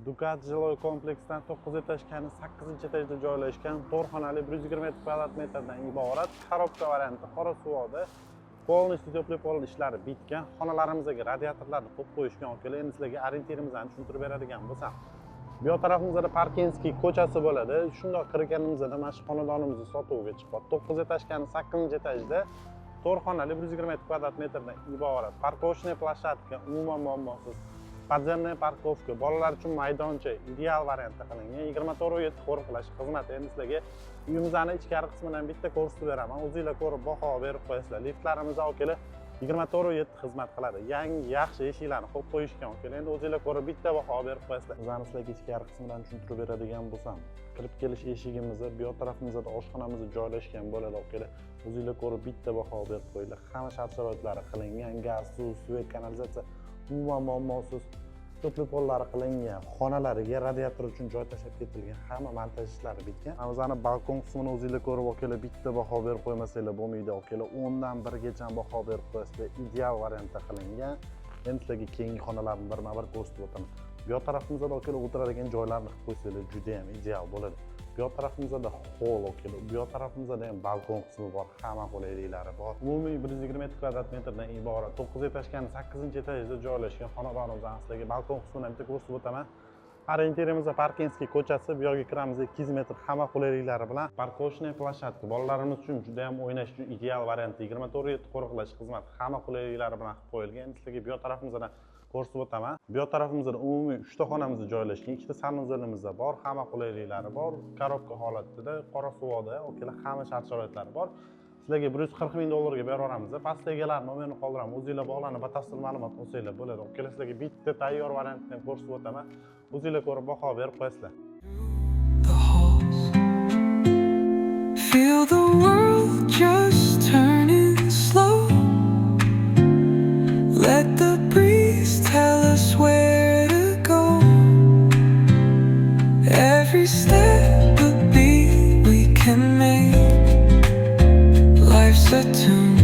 Dukat жилой kompleksidan 9 etajdan 8 etajda joylashgan 4 xonali 120 kvadrat metrdan iborat korobka varianti qora suvda полностью теплый pol ishlari bitgan. Xonalarimizga radiatorlarni qo'yib qo'yishgan ukalar. Endi sizlarga orientirimizni tushuntirib beradigan bo'lsam, bu yoq tarafimizda Parkinskiy ko'chasi bo'ladi. Shundoq kirganimizda mana shu xonadonimizni sotuvga chiqib, 9 etajdan 8 etajda 4 xonali 120 kvadrat metrdan iborat parkovочный площадка, umuman muammosiz. Podzemная parkovka, bolalar uchun maydoncha ideal variantda qilingan. 24/7 qo'riqlash xizmati. Endi sizlarga uyimizning ichkari qismidan bitta ko'rsatib beraman. O'zingizlar ko'rib baho berib qo'yasizlar. Liftlarimiz ukalar 24/7 xizmat qiladi. Yangi yaxshi eshiklarni qo'yib qo'yishgan ukalar. Endi o'zingizlar ko'rib bitta baho berib qo'yasizlar. O'zani sizlarga ichkari qismidan tushuntirib beradigan bo'lsam, kirib kelish eshigimizni bu yoq tarafimizda oshxonamiz joylashgan bo'ladi ukalar. O'zingizlar ko'rib bitta baho berib qo'yinglar. Hamma shart-sharoitlari qilingan, gaz, suv, svet, kanalizatsiya umuman muammosiz. To'pli pollari qilingan, xonalariga radiator uchun joy tashlab ketilgan, hamma montaj ishlari bitgan. O'zani balkon qismini o'zingizlar ko'rib okalar bitta baho berib qo'ymasanglar bo'lmaydi okalar. 10 dan 1 gacha baho berib qo'yasizlar. Ideal variantda qilingan. Endi sizlarga keyingi xonalarni birma-bir ko'rsatib o'taman. Bu yoq tarafimizda okalar o'tiradigan joylarni qilib qo'ysanglar juda ham ideal bo'ladi. Bu yoq tarafimizda hol okalar, bu yoq tarafimizda ham balkon qismi bor, hamma qulayliklari bor. Umumiy 120 kvadrat metrdan iborat 9 etajdan 8 etajda joylashgan xonadonimizdan sizlarga balkon qismini bitta ko'rsatib o'taman. Orientirimizda Parkinskiy ko'chasi, bu yerga kiramiz 200 metr, hamma qulayliklari bilan. Parkovочный площадка, bolalarimiz uchun juda ham o'ynash uchun ideal variant. 24/7 qo'riqlash xizmati, hamma qulayliklari bilan qilib qo'yilgan. Endi sizlarga bu yoq tarafimizdan ko'rsatib o'taman. Bu yoq tarafimizda umumiy 3 ta xonamizda joylashgan, 2 ta sanuzelimiz bor, hamma qulayliklari bor. Korobka holatida, qora suvda, okalar hamma shart-sharoitlari bor. Sizlarga 140 ming dollarga beraveramiz. Pastda egalar nomerini qoldiraman. O'zingizlar bog'lanib batafsil ma'lumot olsanglar bo'ladi. Okalar sizlarga bitta tayyor variantni ham ko'rsatib o'taman. O'zingizlar ko'rib baho berib qo'yasizlar. Feel the world just turning slow. Let the breeze tell us where to go. Every step a beat we can make. Life's a tune